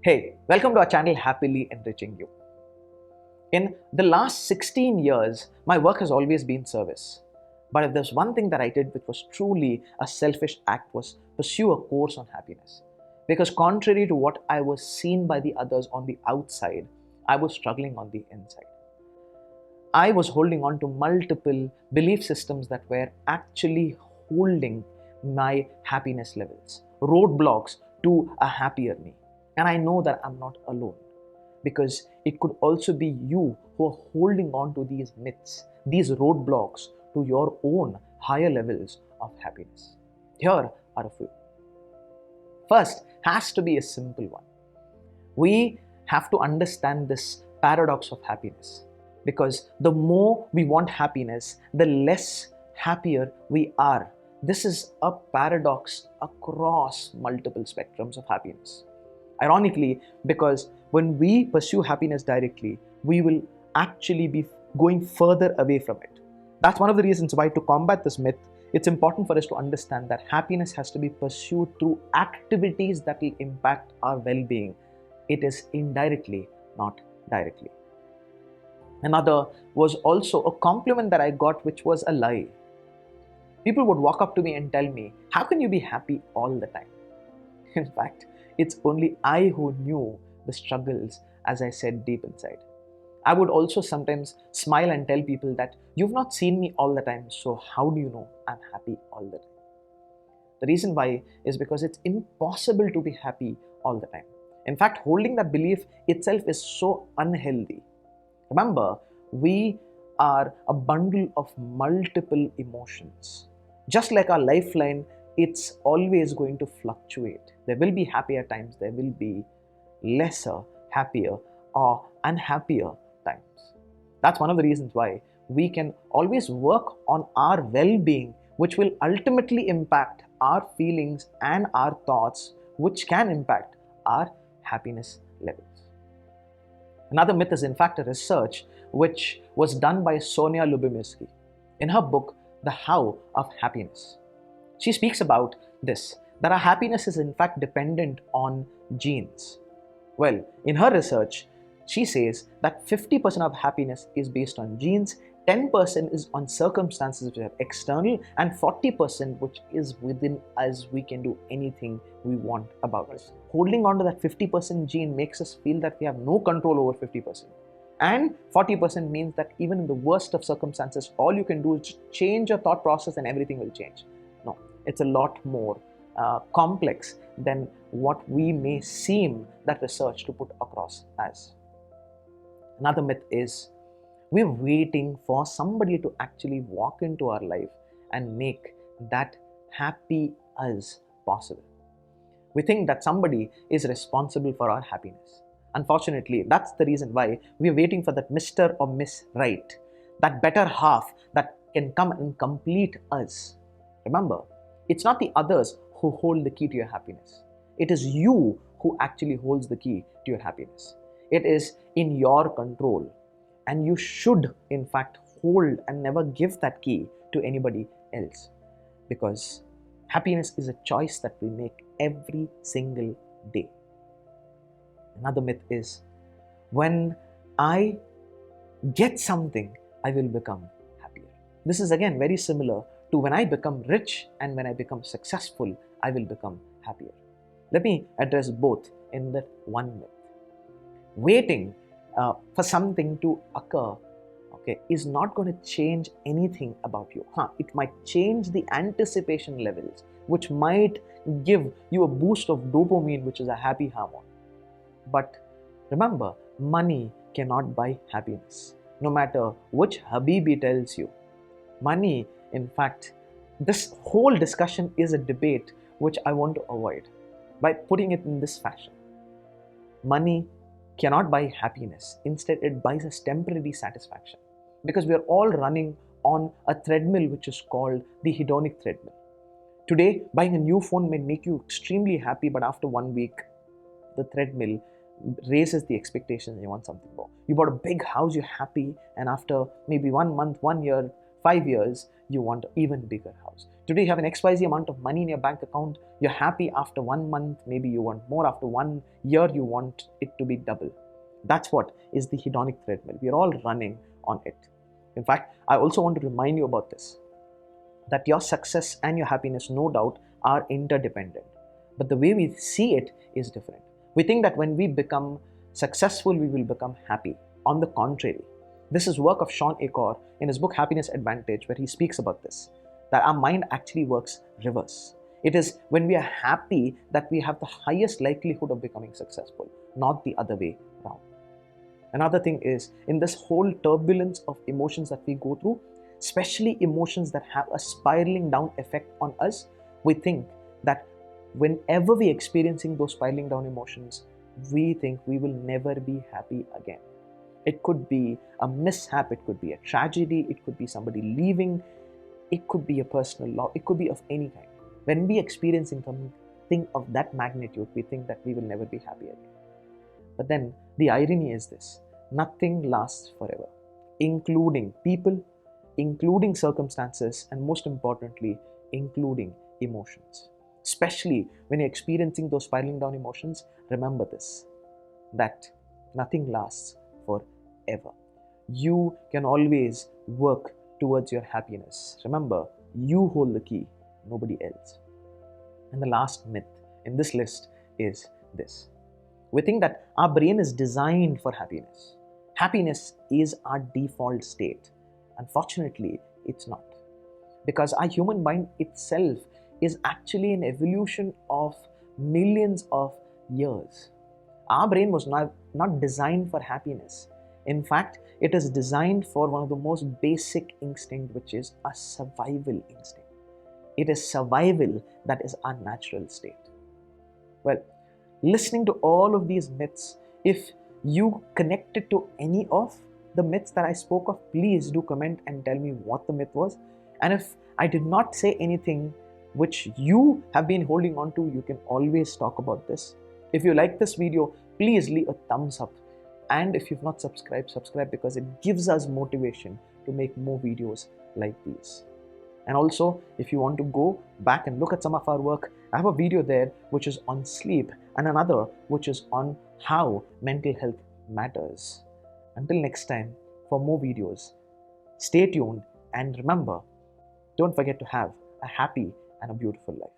Hey, welcome to our channel Happily Enriching You. In the last 16 years, my work has always been service. But if there's one thing that I did which was truly a selfish act was pursue a course on happiness. Because contrary to what I was seen by the others on the outside, I was struggling on the inside. I was holding on to multiple belief systems that were actually holding my happiness levels, roadblocks to a happier me. And I know that I'm not alone because it could also be you who are holding on to these myths, these roadblocks to your own higher levels of happiness. Here are a few. First, has to be a simple one. We have to understand this paradox of happiness because the more we want happiness, the less happier we are. This is a paradox across multiple spectrums of happiness. Ironically, because when we pursue happiness directly, we will actually be going further away from it. That's one of the reasons why, to combat this myth, it's important for us to understand that happiness has to be pursued through activities that will impact our well-being. It is indirectly, not directly. Another was also a compliment that I got, which was a lie. People would walk up to me and tell me, "How can you be happy all the time?" In fact, it's only I who knew the struggles, as I said, deep inside. I would also sometimes smile and tell people that you've not seen me all the time, so how do you know I'm happy all the time? The reason why is because it's impossible to be happy all the time. In fact, holding that belief itself is so unhealthy. Remember, we are a bundle of multiple emotions. Just like our lifeline, it's always going to fluctuate. There will be happier times, there will be lesser, happier, or unhappier times. That's one of the reasons why we can always work on our well-being, which will ultimately impact our feelings and our thoughts, which can impact our happiness levels. Another myth is in fact a research which was done by Sonia Lubomirsky in her book, The How of Happiness. She speaks about this, that our happiness is in fact dependent on genes. Well, in her research, she says that 50% of happiness is based on genes, 10% is on circumstances which are external, and 40% which is within us. We can do anything we want about it. Holding on to that 50% gene makes us feel that we have no control over 50%. And 40% means that even in the worst of circumstances, all you can do is change your thought process and everything will change. No, it's a lot more complex than what we may seem that research to put across as. Another myth is we're waiting for somebody to actually walk into our life and make that happy us possible. We think that somebody is responsible for our happiness. Unfortunately, that's the reason why we're waiting for that Mr. or Miss Right, that better half that can come and complete us. Remember, it's not the others who hold the key to your happiness. It is you who actually holds the key to your happiness. It is in your control. And you should, in fact, hold and never give that key to anybody else. Because happiness is a choice that we make every single day. Another myth is, when I get something, I will become happier. This is again very similar to when I become rich and when I become successful, I will become happier. Let me address both in that one myth. Waiting for something to occur, is not going to change anything about you. It might change the anticipation levels, which might give you a boost of dopamine, which is a happy hormone. But remember, money cannot buy happiness. No matter which Habibi tells you, money, in fact, this whole discussion is a debate which I want to avoid by putting it in this fashion. Money cannot buy happiness. Instead, it buys us temporary satisfaction. Because we are all running on a treadmill which is called the hedonic treadmill. Today, buying a new phone may make you extremely happy, but after 1 week, the treadmill raises the expectation and you want something more. You bought a big house, you're happy, and after maybe 1 month, 1 year, 5 years, you want an even bigger house. Today you have an XYZ amount of money in your bank account. You're happy after 1 month. Maybe you want more after 1 year. You want it to be double. That's what is the hedonic treadmill. We're all running on it. In fact, I also want to remind you about this, that your success and your happiness, no doubt, are interdependent. But the way we see it is different. We think that when we become successful, we will become happy. On the contrary, this is work of Sean Acor in his book Happiness Advantage, where he speaks about this, that our mind actually works reverse. It is when we are happy that we have the highest likelihood of becoming successful, not the other way around. Another thing is, in this whole turbulence of emotions that we go through, especially emotions that have a spiraling down effect on us, we think that whenever we're experiencing those spiraling down emotions, we think we will never be happy again. It could be a mishap, it could be a tragedy, it could be somebody leaving, it could be a personal law, it could be of any kind. When we're experiencing something of that magnitude, we think that we will never be happy again. But then the irony is this: nothing lasts forever, including people, including circumstances, and most importantly, including emotions. Especially when you're experiencing those spiraling down emotions, remember this, that nothing lasts forever. You can always work towards your happiness. Remember, you hold the key, nobody else. And the last myth in this list is this. We think that our brain is designed for happiness. Happiness is our default state. Unfortunately, it's not. Because our human mind itself is actually an evolution of millions of years. Our brain was not designed for happiness. In fact, it is designed for one of the most basic instincts, which is a survival instinct. It is survival that is our natural state. Well, listening to all of these myths, if you connected to any of the myths that I spoke of, please do comment and tell me what the myth was. And if I did not say anything which you have been holding on to, you can always talk about this. If you like this video, please leave a thumbs up. And if you've not subscribed, subscribe, because it gives us motivation to make more videos like these. And also, if you want to go back and look at some of our work, I have a video there which is on sleep and another which is on how mental health matters. Until next time, for more videos, stay tuned, and remember, don't forget to have a happy and a beautiful life.